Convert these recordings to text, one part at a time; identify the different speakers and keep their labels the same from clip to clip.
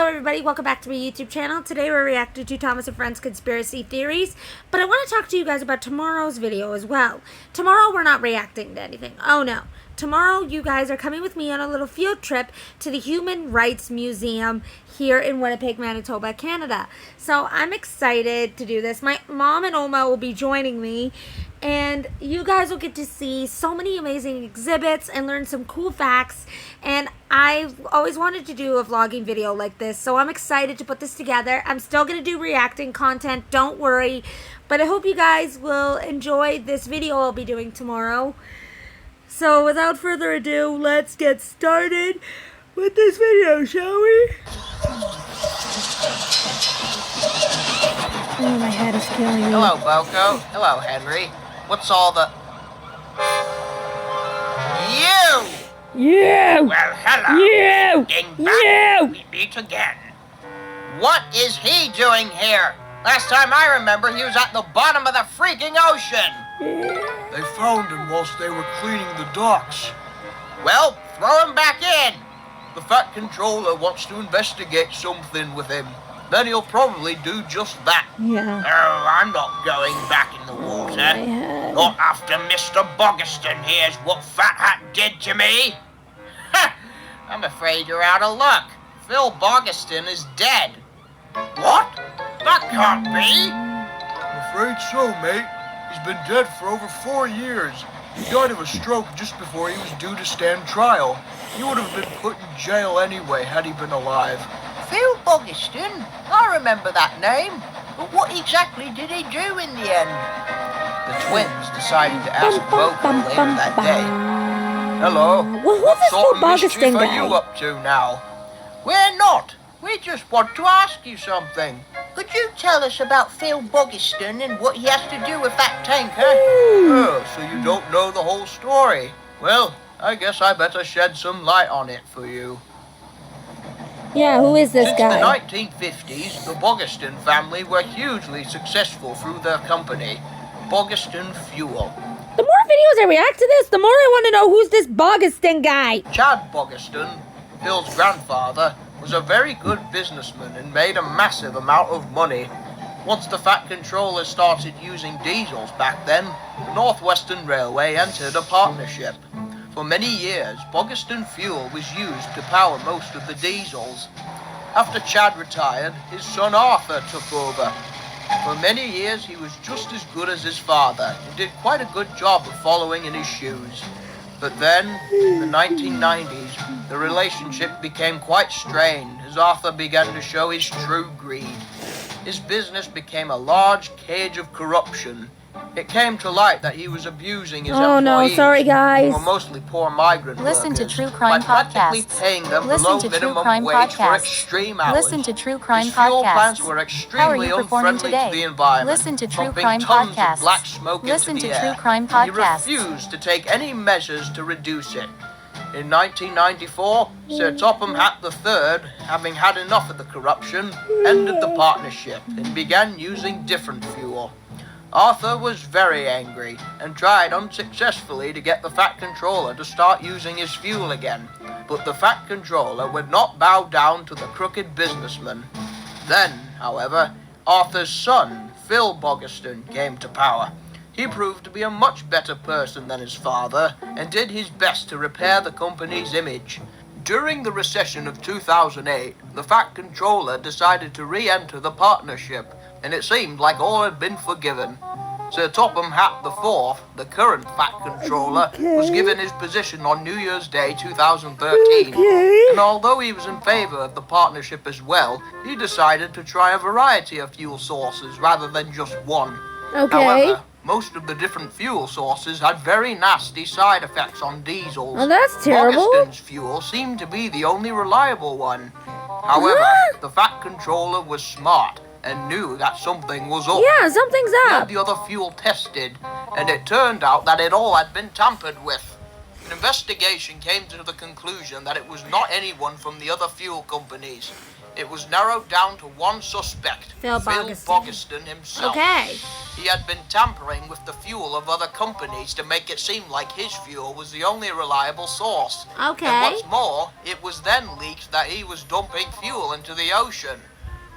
Speaker 1: Hello everybody, welcome back to my YouTube channel. Today we're reacting to Thomas and Friends Conspiracy Theories, but I want to talk to you guys about tomorrow's video as well. Tomorrow we're not reacting to anything. Oh no. Tomorrow you guys are coming with me on a little field trip to the Human Rights Museum here in Winnipeg, Manitoba, Canada. So I'm excited to do this. My mom and Oma will be joining me, and you guys will get to see so many amazing exhibits and learn some cool facts. And I've always wanted to do a vlogging video like this, so I'm excited to put this together. I'm still going to do reacting content, don't worry. But I hope you guys will enjoy this video I'll be doing tomorrow. So without further ado, let's get started with this video, shall we? Oh, my head is killing me.
Speaker 2: Hello, Boko. Hello, Henry. What's all the... You! Well, hello. Ding back. We meet again. What is he doing here? Last time I remember, he was at the bottom of the freaking ocean.
Speaker 3: They found him whilst they were cleaning the docks.
Speaker 2: Well, throw him back in.
Speaker 3: The Fat Controller wants to investigate something with him. Then he'll probably do just that.
Speaker 1: Yeah.
Speaker 2: Oh, I'm not going back in the water. Not after Mr. Bogiston hears what Fat Hat did to me. Ha! I'm afraid you're out of luck. Phil Bogiston is dead. What? That can't be.
Speaker 3: I'm afraid so, mate. He's been dead for over 4 years. He died of a stroke just before he was due to stand trial. He would have been put in jail anyway had he been alive.
Speaker 2: Phil Bogiston? I remember that name. But what exactly did he do in the end? The twins decided to ask Boko later that day.
Speaker 3: Hello.
Speaker 1: Well,
Speaker 3: What
Speaker 1: who's
Speaker 3: sort of
Speaker 1: this
Speaker 3: mischief
Speaker 1: Phil
Speaker 3: are
Speaker 1: Bogiston
Speaker 3: you
Speaker 1: guy?
Speaker 3: up to now?
Speaker 2: We're not. We just want to ask you something. Could you tell us about Phil Bogiston and what he has to do with that tanker?
Speaker 3: Oh, so you don't know the whole story. Well, I guess I better shed some light on it for you.
Speaker 1: Yeah, who is this
Speaker 3: Since
Speaker 1: guy?
Speaker 3: the 1950s, the Bogiston family were hugely successful through their company, Bogiston Fuel.
Speaker 1: The more videos I react to this, the more I want to know who's this Bogiston guy.
Speaker 3: Chad Bogiston, Phil's grandfather, was a very good businessman and made a massive amount of money. Once the Fat Controller started using diesels back then, the Northwestern Railway entered a partnership. For many years, Bogiston Fuel was used to power most of the diesels. After Chad retired, his son Arthur took over. For many years, he was just as good as his father and did quite a good job of following in his shoes. But then, in the 1990s, the relationship became quite strained as Arthur began to show his true greed. His business became a large cage of corruption. It came to light that he was abusing his employees,
Speaker 1: no, sorry guys.
Speaker 3: who were mostly poor migrant
Speaker 4: Listen to
Speaker 3: workers,
Speaker 4: True Crime
Speaker 3: by practically
Speaker 4: Podcasts.
Speaker 3: paying them
Speaker 4: Listen
Speaker 3: below
Speaker 4: to True
Speaker 3: minimum
Speaker 4: Crime
Speaker 3: wage for
Speaker 4: Podcasts.
Speaker 3: extreme hours.
Speaker 4: Listen to True Crime
Speaker 3: His fuel plants
Speaker 4: Podcasts.
Speaker 3: were
Speaker 4: How are
Speaker 3: extremely
Speaker 4: you performing
Speaker 3: unfriendly
Speaker 4: today?
Speaker 3: to the environment,
Speaker 4: Listen to True
Speaker 3: pumping
Speaker 4: Crime
Speaker 3: tons of
Speaker 4: Podcasts.
Speaker 3: black smoke
Speaker 4: Listen
Speaker 3: into
Speaker 4: to
Speaker 3: the
Speaker 4: True
Speaker 3: air.
Speaker 4: Crime
Speaker 3: He
Speaker 4: Podcasts.
Speaker 3: refused to take any measures to reduce it. In 1994, Sir Topham Hatt III, having had enough of the corruption, ended the partnership and began using different fuel. Arthur was very angry and tried unsuccessfully to get the Fat Controller to start using his fuel again, but the Fat Controller would not bow down to the crooked businessman. Then, however, Arthur's son, Phil Bogiston, came to power. He proved to be a much better person than his father and did his best to repair the company's image. During the recession of 2008, the Fat Controller decided to re-enter the partnership, and it seemed like all had been forgiven. Sir Topham Hatt IV, the current Fat Controller, was given his position on New Year's Day 2013. And although he was in favour of the partnership as well, he decided to try a variety of fuel sources rather than just one. However, most of the different fuel sources had very nasty side effects on diesels.
Speaker 1: Oh, that's terrible.
Speaker 3: Bogiston's fuel seemed to be the only reliable one. However, the Fat Controller was smart and knew that something was up.
Speaker 1: Yeah, something's
Speaker 3: He
Speaker 1: up.
Speaker 3: had the other fuel tested, and it turned out that it all had been tampered with. An investigation came to the conclusion that it was not anyone from the other fuel companies. It was narrowed down to one suspect,
Speaker 1: Phil
Speaker 3: Bogiston himself.
Speaker 1: Okay.
Speaker 3: He had been tampering with the fuel of other companies to make it seem like his fuel was the only reliable source.
Speaker 1: Okay.
Speaker 3: And what's more, it was then leaked that he was dumping fuel into the ocean.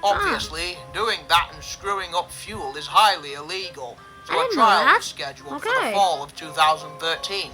Speaker 3: Obviously, doing that and screwing up fuel is highly illegal, so a trial was scheduled for the fall of 2013.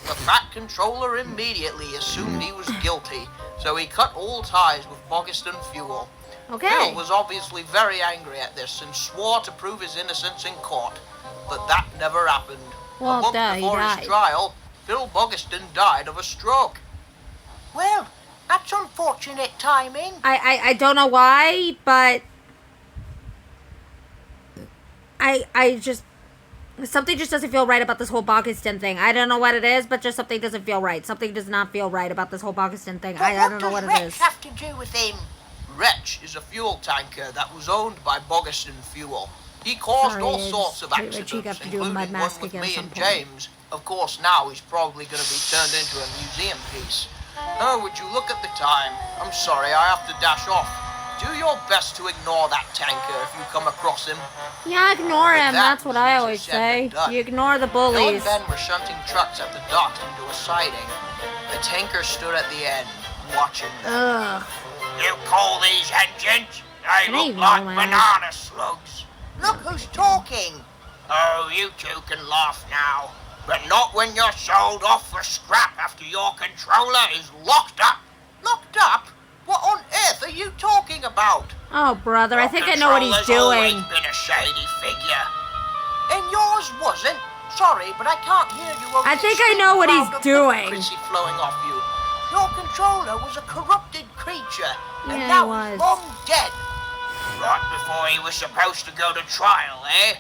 Speaker 3: The Fat Controller immediately assumed he was guilty, so he cut all ties with Bogiston Fuel.
Speaker 1: Okay.
Speaker 3: Phil was obviously very angry at this and swore to prove his innocence in court, but that never happened.
Speaker 1: Well,
Speaker 3: a month before his trial, Phil Bogiston died of a stroke.
Speaker 2: Well, that's unfortunate timing.
Speaker 1: I don't know why, but I just... Something just doesn't feel right about this whole Bogiston thing. I don't know what it is, but just something doesn't feel right. Something does not feel right about this whole Bogiston thing. I don't know what it is.
Speaker 2: What does Wretch have to do with him?
Speaker 3: Wretch is a fuel tanker that was owned by Bogiston Fuel. He caused all sorts of accidents, including one with me and James. Of course, now he's probably going to be turned into a museum piece. Oh, would you look at the time? I'm sorry, I have to dash off. Do your best to ignore that tanker if you come across him.
Speaker 1: Yeah, ignore him. That's what I always say. You ignore the bullies.
Speaker 3: Bill and Ben were shunting trucks at the dock into a siding. The tanker stood at the end, watching them.
Speaker 1: Ugh.
Speaker 2: You call these engines? They look like banana slugs.
Speaker 3: Look who's talking.
Speaker 2: Oh, you two can laugh now, but not when you're sold off for scrap after your controller is locked up.
Speaker 3: Locked up? What on earth are you talking about?
Speaker 1: Oh, brother, I think I know what he's doing.
Speaker 2: Always been a shady figure.
Speaker 3: And yours wasn't. Sorry, but I can't hear you.
Speaker 1: I think I know what he's doing.
Speaker 3: Flowing off you. Your controller was a corrupted creature, and
Speaker 1: Yeah,
Speaker 3: now
Speaker 1: he
Speaker 3: he's
Speaker 1: was.
Speaker 3: long dead.
Speaker 2: Right before he was supposed to go to trial, eh?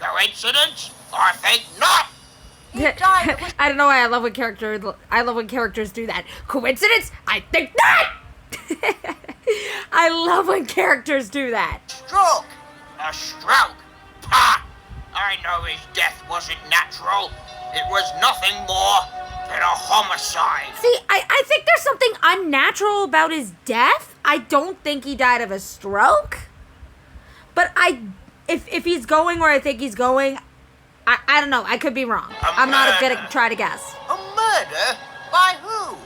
Speaker 2: Coincidence? I think not.
Speaker 3: He died.
Speaker 1: I don't know why I love when characters do that. Coincidence? I think not. I love when characters do that.
Speaker 3: Stroke.
Speaker 2: A stroke? Pah! I know his death wasn't natural. It was nothing more than a homicide.
Speaker 1: See, I think there's something unnatural about his death. I don't think he died of a stroke. But if he's going where I think he's going, I don't know. I could be wrong. I'm not gonna try to guess.
Speaker 3: A murder? By who?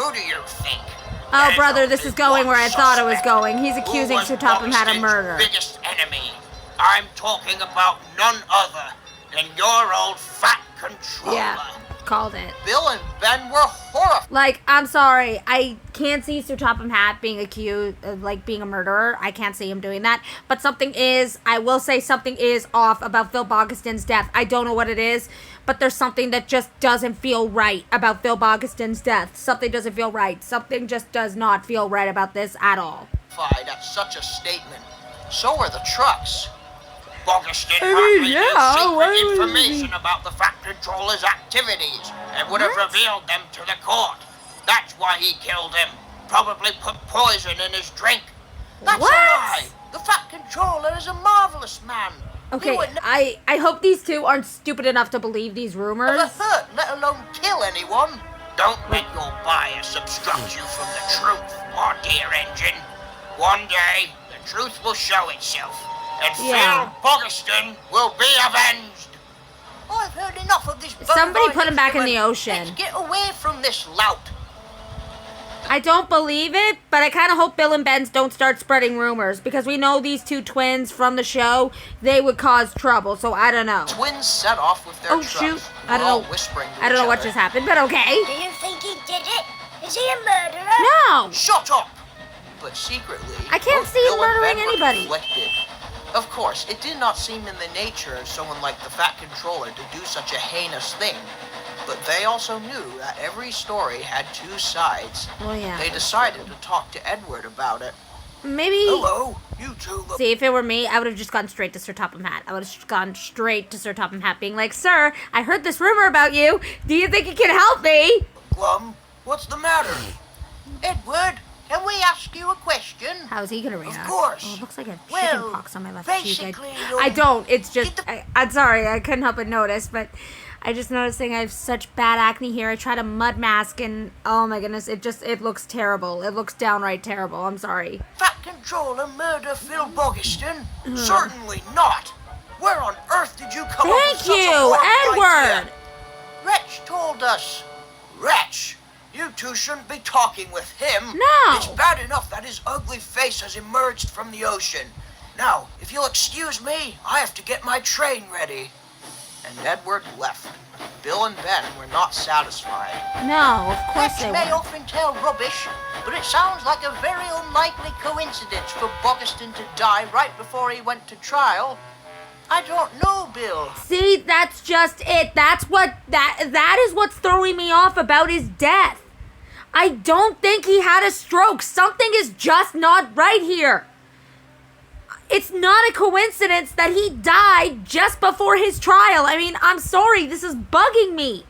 Speaker 2: Who do you think?
Speaker 1: Oh, brother, this is going where I thought it was going. He's accusing Sir Topham Hatt of murder.
Speaker 2: Biggest enemy. I'm talking about none other than your old Fat Controller.
Speaker 1: Yeah, called it.
Speaker 3: Bill and Ben were horrified.
Speaker 1: Like, I'm sorry, I can't see Sir Topham Hatt being accused of, like, being a murderer. I can't see him doing that. But I will say something is off about Phil Bogiston's death. I don't know what it is, but there's something that just doesn't feel right about Phil Bogiston's death. Something doesn't feel right. Something just does not feel right about this at all.
Speaker 3: At such a statement. So are the trucks.
Speaker 2: Bogiston had secret information about the Fat Controller's activities and would have revealed them to the court. That's why he killed him. Probably put poison in his drink.
Speaker 3: That's a lie. The Fat Controller is a marvelous man.
Speaker 1: Okay, I hope these two aren't stupid enough to believe these rumors.
Speaker 3: Never hurt, let alone kill anyone.
Speaker 2: Don't let your bias obstruct you from the truth, my dear engine. One day, the truth will show itself, and Phil Bogiston will be avenged.
Speaker 3: I've heard enough of this.
Speaker 1: Somebody put him back in the ocean.
Speaker 3: Let's get away from this lout.
Speaker 1: I don't believe it, but I kind of hope Bill and Ben don't start spreading rumors, because we know these two twins from the show, they would cause trouble, so I don't know.
Speaker 3: Twins set off with their trucks.
Speaker 1: Shoot. I don't know.
Speaker 3: Whispering
Speaker 1: I don't know what just happened, but okay.
Speaker 4: Do you think he did it? Is he a murderer?
Speaker 1: No.
Speaker 3: Shut up! But secretly,
Speaker 1: I can't see him murdering anybody.
Speaker 3: Conflicted. Of course, it did not seem in the nature of someone like the Fat Controller to do such a heinous thing. But they also knew that every story had two sides.
Speaker 1: Well, yeah.
Speaker 3: They decided to talk to Edward about it.
Speaker 1: Maybe.
Speaker 3: Hello, you two look.
Speaker 1: See, if it were me, I would have just gone straight to Sir Topham Hatt. I would have gone straight to Sir Topham Hatt, being like, "Sir, I heard this rumor about you. Do you think you can help me?"
Speaker 3: Glum, what's the matter? Edward, can we ask you a question?
Speaker 1: How's he gonna react?
Speaker 3: Of course.
Speaker 1: Oh, it looks like a
Speaker 3: Well,
Speaker 1: chicken pox on my left cheek.
Speaker 3: basically,
Speaker 1: I don't. It's just. I'm sorry. I couldn't help but notice, but I just noticing I have such bad acne here. I tried a mud mask and oh my goodness, it looks terrible. It looks downright terrible. I'm sorry.
Speaker 3: Fat Controller murder Phil Bogiston? Certainly not. Where on earth did you come up with
Speaker 1: Thank
Speaker 3: such a
Speaker 1: you,
Speaker 3: horrible idea?
Speaker 1: Edward.
Speaker 3: Wretch told us. Wretch? You two shouldn't be talking with him.
Speaker 1: No.
Speaker 3: It's bad enough that his ugly face has emerged from the ocean. Now, if you'll excuse me, I have to get my train ready. And Edward left. Bill and Ben were not satisfied.
Speaker 1: No, of course
Speaker 3: Wretch
Speaker 1: they
Speaker 3: may
Speaker 1: won't.
Speaker 3: often tell rubbish, but it sounds like a very unlikely coincidence for Bogiston to die right before he went to trial. I don't know, Bill.
Speaker 1: See, that's just it. That is what's throwing me off about his death. I don't think he had a stroke. Something is just not right here. It's not a coincidence that he died just before his trial. I mean, I'm sorry, this is bugging me.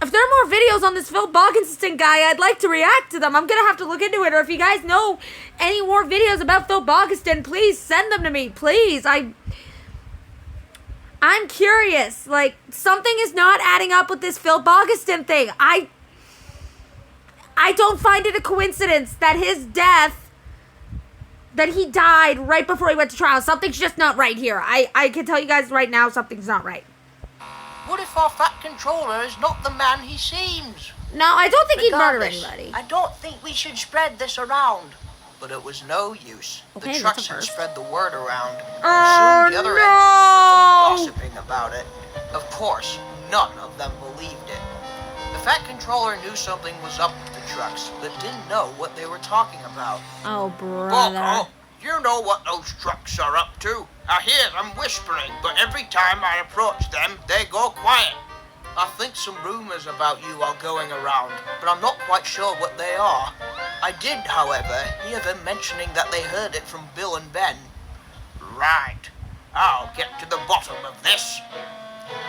Speaker 1: If there are more videos on this Phil Bogiston guy, I'd like to react to them. I'm going to have to look into it. Or if you guys know any more videos about Phil Bogiston, please send them to me. Please. I'm curious. Like, something is not adding up with this Phil Bogiston thing. I don't find it a coincidence that his death, that he died right before he went to trial. Something's just not right here. I can tell you guys right now, something's not right.
Speaker 3: What if our Fat Controller is not the man he seems?
Speaker 1: No, I don't think he'd murder
Speaker 3: Regardless,
Speaker 1: anybody.
Speaker 3: I don't think we should spread this around. But it was no use.
Speaker 1: Okay,
Speaker 3: The
Speaker 1: that's
Speaker 3: trucks
Speaker 1: a
Speaker 3: had
Speaker 1: first.
Speaker 3: spread the word around.
Speaker 1: Oh,
Speaker 3: and soon the other
Speaker 1: no!
Speaker 3: engines heard them gossiping about it. Of course, none of them believed it. The Fat Controller knew something was up with the trucks, but didn't know what they were talking about.
Speaker 1: Oh, brother.
Speaker 2: Bogo, you know what those trucks are up to. I hear them whispering, but every time I approach them, they go quiet.
Speaker 3: I think some rumors about you are going around, but I'm not quite sure what they are. I did, however, hear them mentioning that they heard it from Bill and Ben.
Speaker 2: Right. I'll get to the bottom of this.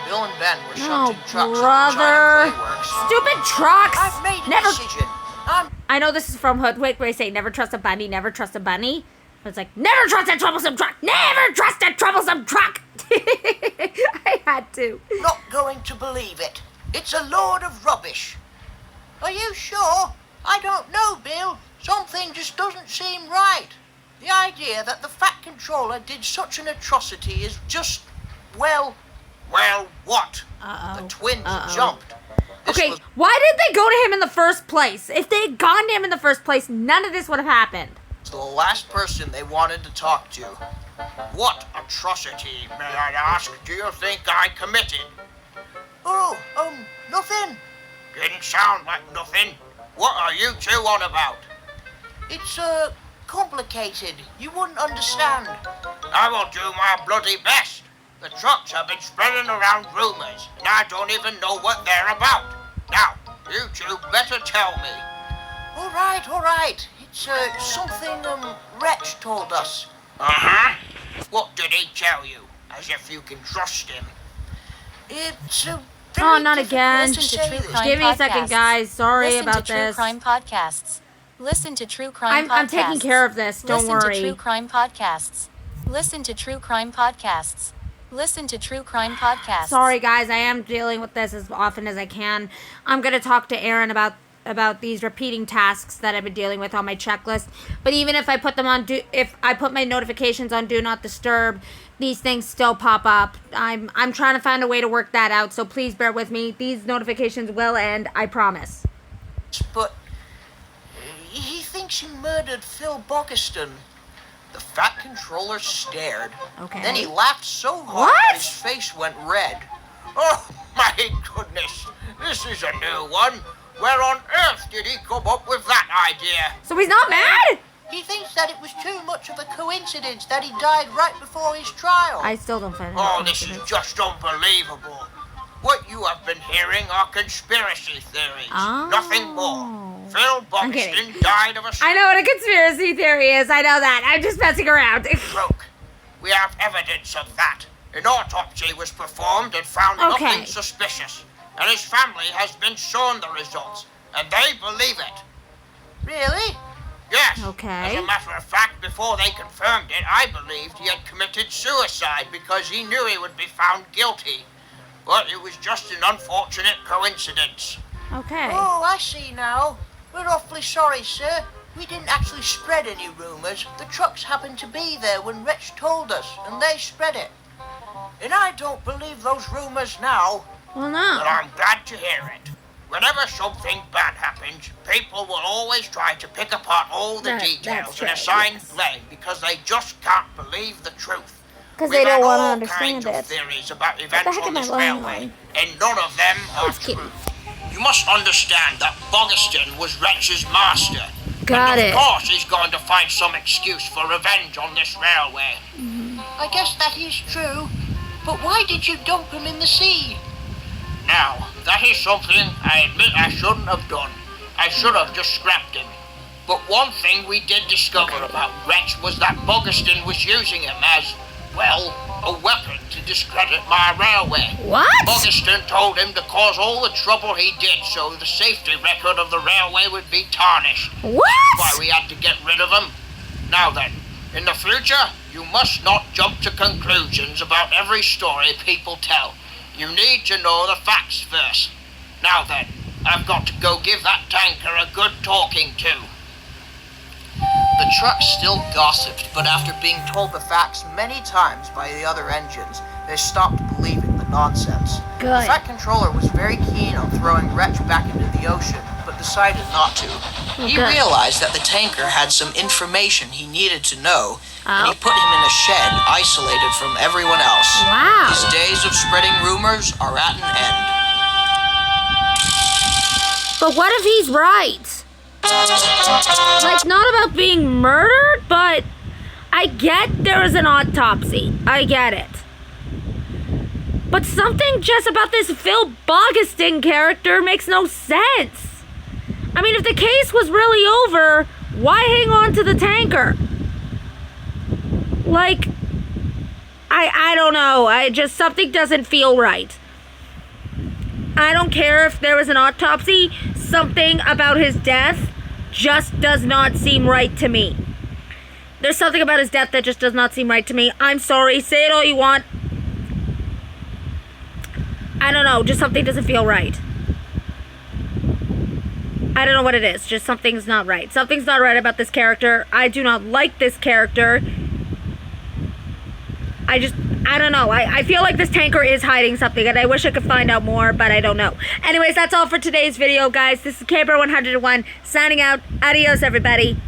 Speaker 3: Bill and Ben were
Speaker 1: Oh,
Speaker 3: shunting trucks
Speaker 1: brother.
Speaker 3: at the giant playworks.
Speaker 1: Stupid trucks.
Speaker 3: I've made a
Speaker 1: Never.
Speaker 3: decision. I'm
Speaker 1: I know this is from Hoodwick where they say never trust a bunny, never trust a bunny. But it's like, never trust a troublesome truck. Never trust a troublesome truck. I had to.
Speaker 3: not going to believe it. It's a load of rubbish. Are you sure? I don't know, Bill. Something just doesn't seem right. The idea that the Fat Controller did such an atrocity is just, well,
Speaker 2: what?
Speaker 1: Uh-oh.
Speaker 3: the twins
Speaker 1: Uh-oh.
Speaker 3: jumped. This
Speaker 1: Okay,
Speaker 3: was
Speaker 1: why did they go to him in the first place? If they had gone to him in the first place, none of this would have happened.
Speaker 3: the last person they wanted to talk to.
Speaker 2: What atrocity, may I ask, do you think I committed?
Speaker 3: Oh, nothing.
Speaker 2: Didn't sound like nothing. What are you two on about?
Speaker 3: It's, complicated. You wouldn't understand.
Speaker 2: I will do my bloody best. The trucks have been spreading around rumors, and I don't even know what they're about. Now, you two better tell me.
Speaker 3: All right. It's, something, Wretch told us.
Speaker 2: Uh-huh. What did he tell you? As if you can trust him.
Speaker 3: It's,
Speaker 1: Oh,
Speaker 3: very
Speaker 1: not
Speaker 3: difficult
Speaker 1: again.
Speaker 3: to
Speaker 5: Listen
Speaker 3: say
Speaker 5: to True
Speaker 3: this.
Speaker 5: Crime
Speaker 1: Give me a second,
Speaker 5: Podcasts.
Speaker 1: guys. Sorry
Speaker 5: Listen
Speaker 1: about
Speaker 5: to True
Speaker 1: this.
Speaker 5: Crime Podcasts. Listen to True Crime Podcasts.
Speaker 1: I'm taking care of this. Don't
Speaker 5: Listen
Speaker 1: worry.
Speaker 5: to True Crime Podcasts. Listen to True Crime Podcasts. Listen to True Crime Podcasts.
Speaker 1: Sorry, guys. I am dealing with this as often as I can. I'm going to talk to Aaron about these repeating tasks that I've been dealing with on my checklist. But even if I put them on if I put my notifications on Do Not Disturb, these things still pop up. I'm trying to find a way to work that out, so please bear with me. These notifications will end, I promise.
Speaker 3: But he thinks he murdered Phil Bogiston. The Fat Controller stared.
Speaker 1: Okay.
Speaker 3: Then he laughed so hard
Speaker 1: What?
Speaker 3: that his face went red.
Speaker 2: Oh, my goodness. This is a new one. Where on earth did he come up with that idea?
Speaker 1: So he's not mad?
Speaker 3: He thinks that it was too much of a coincidence that he died right before his trial.
Speaker 1: I still don't find it.
Speaker 2: Oh, this is just unbelievable. What you have been hearing are conspiracy theories.
Speaker 1: Oh.
Speaker 2: Nothing more. Phil
Speaker 1: I'm kidding.
Speaker 2: Bogiston died of a
Speaker 1: I know what a conspiracy theory is. I know that. I'm just messing around.
Speaker 2: stroke. We have evidence of that. An autopsy was performed and found
Speaker 1: Okay.
Speaker 2: nothing suspicious. And his family has been shown the results. And they believe it.
Speaker 3: Really?
Speaker 2: Yes.
Speaker 1: Okay.
Speaker 2: As a matter of fact, before they confirmed it, I believed he had committed suicide because he knew he would be found guilty. but it was just an unfortunate coincidence.
Speaker 1: Okay.
Speaker 3: Oh, I see now. We're awfully sorry, sir. We didn't actually spread any rumors. The trucks happened to be there when Wretch told us, and they spread it. And I don't believe those rumors now.
Speaker 1: Well,
Speaker 2: But
Speaker 1: no.
Speaker 2: I'm glad to hear it. Whenever something bad happens, people will always try to pick apart all the
Speaker 1: That's
Speaker 2: details
Speaker 1: true,
Speaker 2: and assign
Speaker 1: yes.
Speaker 2: blame because they just can't believe the truth.
Speaker 1: Because
Speaker 2: We've
Speaker 1: they don't
Speaker 2: had
Speaker 1: want to
Speaker 2: all
Speaker 1: understand
Speaker 2: kinds of
Speaker 1: it.
Speaker 2: theories about
Speaker 1: the
Speaker 2: events
Speaker 1: heck
Speaker 2: on
Speaker 1: am I
Speaker 2: this
Speaker 1: lying
Speaker 2: railway,
Speaker 1: on?
Speaker 2: and none of them are
Speaker 1: It's cute.
Speaker 2: true. You must understand that Bogiston was Wretch's master.
Speaker 1: Got
Speaker 2: and
Speaker 1: it.
Speaker 2: of course he's going to find some excuse for revenge on this railway.
Speaker 3: I guess that is true. But why did you dump him in the sea?
Speaker 2: Now, that is something I admit I shouldn't have done. I should have just scrapped him. But one thing we did discover about Wretch was that Bogiston was using him as, well, a weapon to discredit my railway.
Speaker 1: What?
Speaker 2: Bogiston told him to cause all the trouble he did so the safety record of the railway would be tarnished. Why
Speaker 1: What?
Speaker 2: we had to get rid of him. Now then, in the future, you must not jump to conclusions about every story people tell. You need to know the facts first. Now then, I've got to go give that tanker a good talking to.
Speaker 3: The truck still gossiped, but after being told the facts many times by the other engines, they stopped believing the nonsense.
Speaker 1: Good.
Speaker 3: The Fat Controller was very keen on throwing Wretch back into the ocean, but decided not to. He
Speaker 1: good.
Speaker 3: realized that the tanker had some information he needed to know, and
Speaker 1: Oh.
Speaker 3: he put him in a shed isolated from everyone else.
Speaker 1: Wow.
Speaker 3: His days of spreading rumors are at an end.
Speaker 1: But what if he's right? Like, not about being murdered, but I get there was an autopsy. I get it. But something just about this Phil Bogiston character makes no sense. I mean, if the case was really over, why hang on to the tanker? Like, I don't know. Something doesn't feel right. I don't care if there was an autopsy. Something about his death just does not seem right to me. There's something about his death that just does not seem right to me. I'm sorry. Say it all you want. I don't know. Just something doesn't feel right. I don't know what it is. Just something's not right. Something's not right about this character. I do not like this character. I don't know. I feel like this tanker is hiding something, and I wish I could find out more, but I don't know. Anyways, that's all for today's video, guys. This is Caber101 signing out. Adios, everybody.